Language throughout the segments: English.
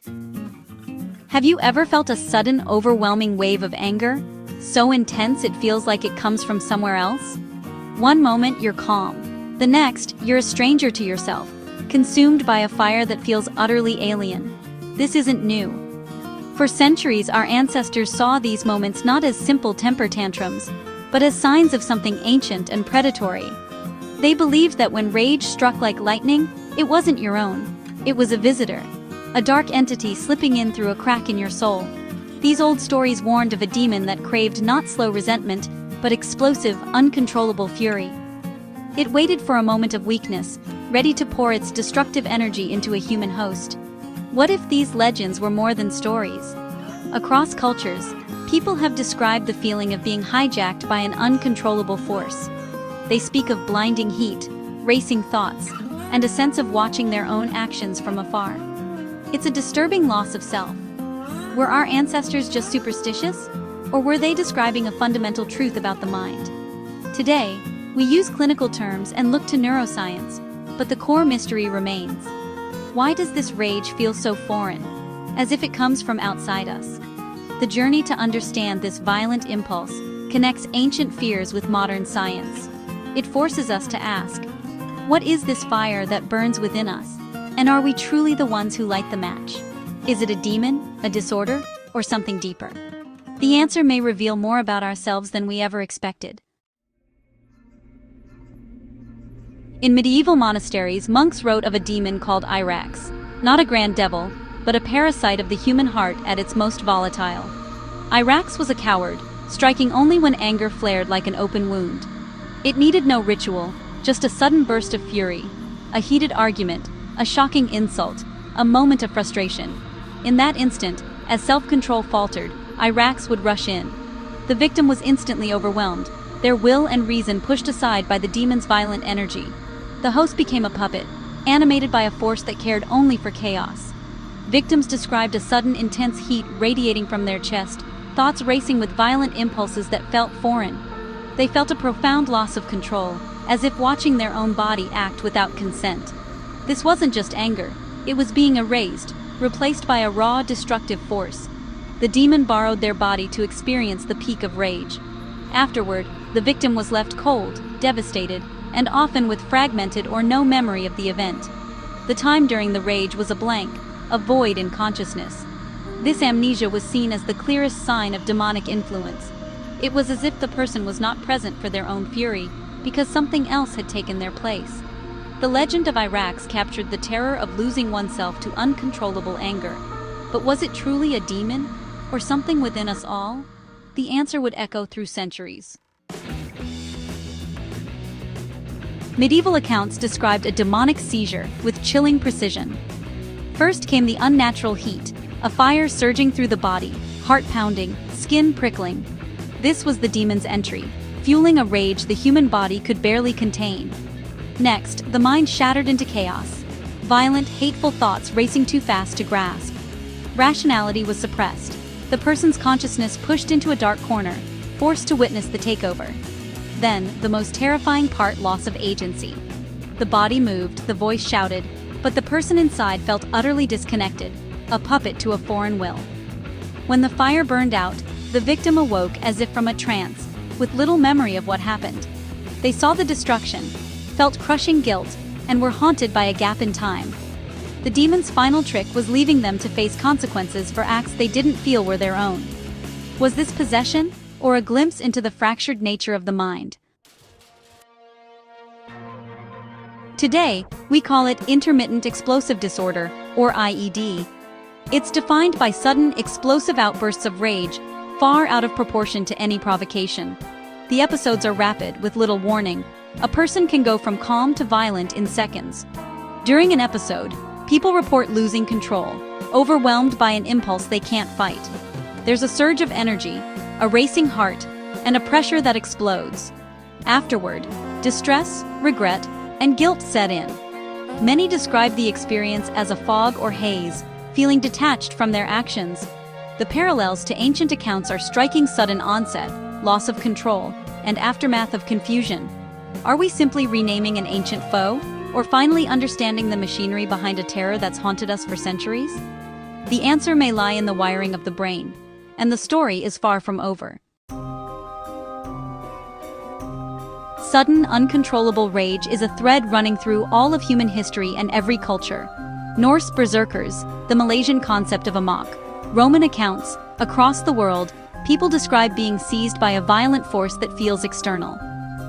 Have you ever felt a sudden, overwhelming wave of anger? So intense it feels like it comes from somewhere else? One moment you're calm. The next, you're a stranger to yourself, consumed by a fire that feels utterly alien. This isn't new. For centuries, our ancestors saw these moments not as simple temper tantrums, but as signs of something ancient and predatory. They believed that when rage struck like lightning, it wasn't your own. It was a visitor, a dark entity slipping in through a crack in your soul. These old stories warned of a demon that craved not slow resentment, but explosive, uncontrollable fury. It waited for a moment of weakness, ready to pour its destructive energy into a human host. What if these legends were more than stories? Across cultures, people have described the feeling of being hijacked by an uncontrollable force. They speak of blinding heat, racing thoughts, and a sense of watching their own actions from afar. It's a disturbing loss of self. Were our ancestors just superstitious? Or were they describing a fundamental truth about the mind? Today, we use clinical terms and look to neuroscience, but the core mystery remains. Why does this rage feel so foreign, as if it comes from outside us? The journey to understand this violent impulse connects ancient fears with modern science. It forces us to ask, what is this fire that burns within us? And are we truly the ones who light the match? Is it a demon, a disorder, or something deeper? The answer may reveal more about ourselves than we ever expected. In medieval monasteries, monks wrote of a demon called Irax, not a grand devil, but a parasite of the human heart at its most volatile. Irax was a coward, striking only when anger flared like an open wound. It needed no ritual, just a sudden burst of fury, a heated argument, a shocking insult, a moment of frustration. In that instant, as self-control faltered, Irax would rush in. The victim was instantly overwhelmed, their will and reason pushed aside by the demon's violent energy. The host became a puppet, animated by a force that cared only for chaos. Victims described a sudden intense heat radiating from their chest, thoughts racing with violent impulses that felt foreign. They felt a profound loss of control, as if watching their own body act without consent. This wasn't just anger, it was being erased, replaced by a raw, destructive force. The demon borrowed their body to experience the peak of rage. Afterward, the victim was left cold, devastated, and often with fragmented or no memory of the event. The time during the rage was a blank, a void in consciousness. This amnesia was seen as the clearest sign of demonic influence. It was as if the person was not present for their own fury, because something else had taken their place. The legend of Irax captured the terror of losing oneself to uncontrollable anger. But was it truly a demon, or something within us all? The answer would echo through centuries. Medieval accounts described a demonic seizure with chilling precision. First came the unnatural heat, a fire surging through the body, heart pounding, skin prickling. This was the demon's entry, fueling a rage the human body could barely contain. Next, the mind shattered into chaos, violent, hateful thoughts racing too fast to grasp. Rationality was suppressed, the person's consciousness pushed into a dark corner, forced to witness the takeover. Then, the most terrifying part, loss of agency. The body moved, the voice shouted, but the person inside felt utterly disconnected, a puppet to a foreign will. When the fire burned out, the victim awoke as if from a trance, with little memory of what happened. They saw the destruction, felt crushing guilt, and were haunted by a gap in time. The demon's final trick was leaving them to face consequences for acts they didn't feel were their own. Was this possession, or a glimpse into the fractured nature of the mind? Today, we call it intermittent explosive disorder, or IED. It's defined by sudden, explosive outbursts of rage, far out of proportion to any provocation. The episodes are rapid, with little warning. A person can go from calm to violent in seconds. During an episode, people report losing control, overwhelmed by an impulse they can't fight. There's a surge of energy, a racing heart, and a pressure that explodes. Afterward, distress, regret, and guilt set in. Many describe the experience as a fog or haze, feeling detached from their actions. The parallels to ancient accounts are striking: sudden onset, loss of control, and aftermath of confusion. Are we simply renaming an ancient foe, or finally understanding the machinery behind a terror that's haunted us for centuries? The answer may lie in the wiring of the brain, and the story is far from over. Sudden, uncontrollable rage is a thread running through all of human history and every culture. Norse berserkers, the Malaysian concept of amok, Roman accounts, across the world, people describe being seized by a violent force that feels external.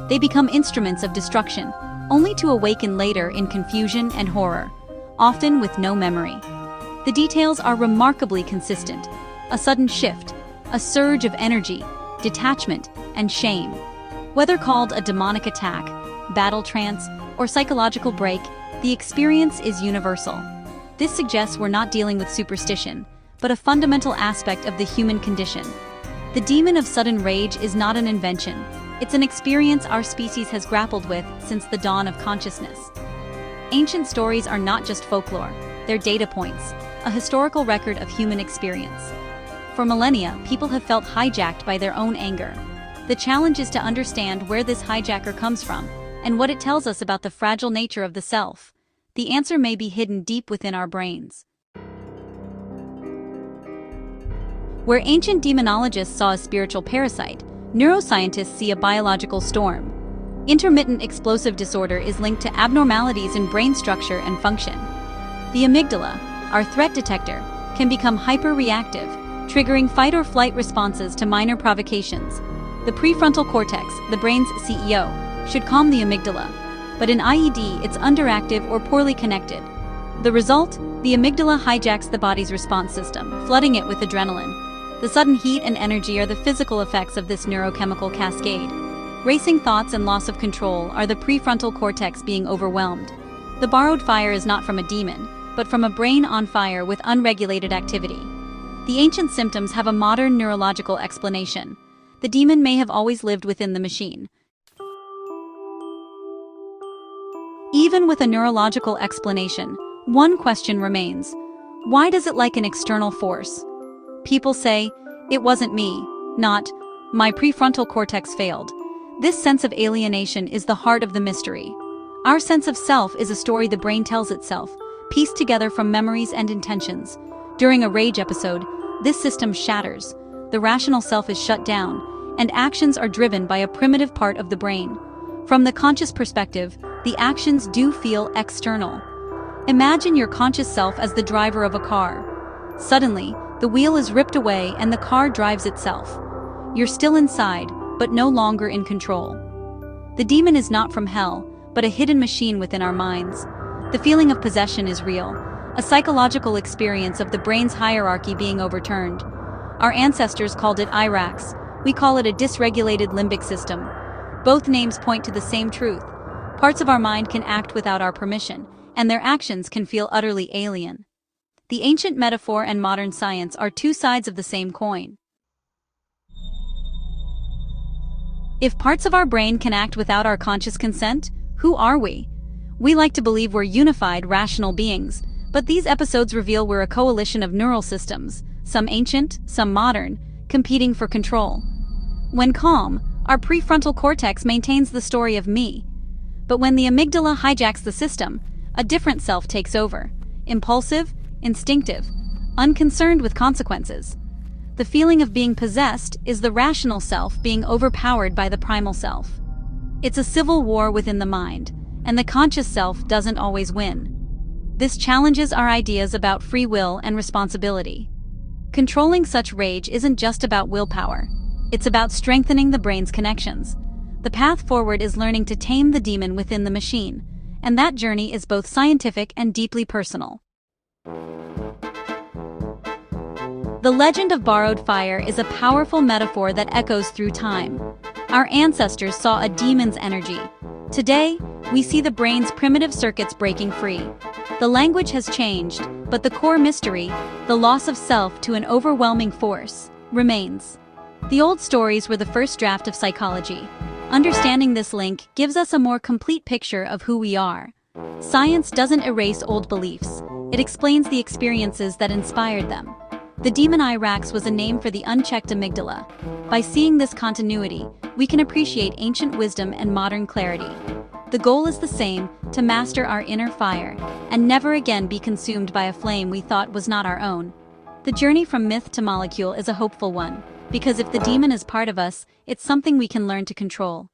They become instruments of destruction, only to awaken later in confusion and horror, often with no memory. The details are remarkably consistent: a sudden shift, a surge of energy, detachment, and shame. Whether called a demonic attack, battle trance, or psychological break, the experience is universal. This suggests we're not dealing with superstition, but a fundamental aspect of the human condition. The demon of sudden rage is not an invention. It's an experience our species has grappled with since the dawn of consciousness. Ancient stories are not just folklore, they're data points, a historical record of human experience. For millennia, people have felt hijacked by their own anger. The challenge is to understand where this hijacker comes from and what it tells us about the fragile nature of the self. The answer may be hidden deep within our brains. Where ancient demonologists saw a spiritual parasite, neuroscientists see a biological storm. Intermittent explosive disorder is linked to abnormalities in brain structure and function. The amygdala, our threat detector, can become hyper-reactive, triggering fight-or-flight responses to minor provocations. The prefrontal cortex, the brain's CEO, should calm the amygdala, but in IED it's underactive or poorly connected. The result? The amygdala hijacks the body's response system, flooding it with adrenaline. The sudden heat and energy are the physical effects of this neurochemical cascade. Racing thoughts and loss of control are the prefrontal cortex being overwhelmed. The borrowed fire is not from a demon, but from a brain on fire with unregulated activity. The ancient symptoms have a modern neurological explanation. The demon may have always lived within the machine. Even with a neurological explanation, one question remains. Why does it like an external force? People say, it wasn't me, not, my prefrontal cortex failed. This sense of alienation is the heart of the mystery. Our sense of self is a story the brain tells itself, pieced together from memories and intentions. During a rage episode, this system shatters. The rational self is shut down, and actions are driven by a primitive part of the brain. From the conscious perspective, the actions do feel external. Imagine your conscious self as the driver of a car. Suddenly, the wheel is ripped away and the car drives itself. You're still inside, but no longer in control. The demon is not from hell, but a hidden machine within our minds. The feeling of possession is real, a psychological experience of the brain's hierarchy being overturned. Our ancestors called it Irax. We call it a dysregulated limbic system. Both names point to the same truth. Parts of our mind can act without our permission, and their actions can feel utterly alien. The ancient metaphor and modern science are two sides of the same coin. If parts of our brain can act without our conscious consent, who are we? We like to believe we're unified, rational beings, but these episodes reveal we're a coalition of neural systems, some ancient, some modern, competing for control. When calm, our prefrontal cortex maintains the story of me. But when the amygdala hijacks the system, a different self takes over. Impulsive, instinctive, unconcerned with consequences. The feeling of being possessed is the rational self being overpowered by the primal self. It's a civil war within the mind, and the conscious self doesn't always win. This challenges our ideas about free will and responsibility. Controlling such rage isn't just about willpower. It's about strengthening the brain's connections. The path forward is learning to tame the demon within the machine, and that journey is both scientific and deeply personal. The legend of borrowed fire is a powerful metaphor that echoes through time. Our ancestors saw a demon's energy. Today, we see the brain's primitive circuits breaking free. The language has changed, but the core mystery, the loss of self to an overwhelming force, remains. The old stories were the first draft of psychology. Understanding this link gives us a more complete picture of who we are. Science doesn't erase old beliefs. It explains the experiences that inspired them. The demon Irax was a name for the unchecked amygdala. By seeing this continuity, we can appreciate ancient wisdom and modern clarity. The goal is the same, to master our inner fire, and never again be consumed by a flame we thought was not our own. The journey from myth to molecule is a hopeful one, because if the demon is part of us, it's something we can learn to control.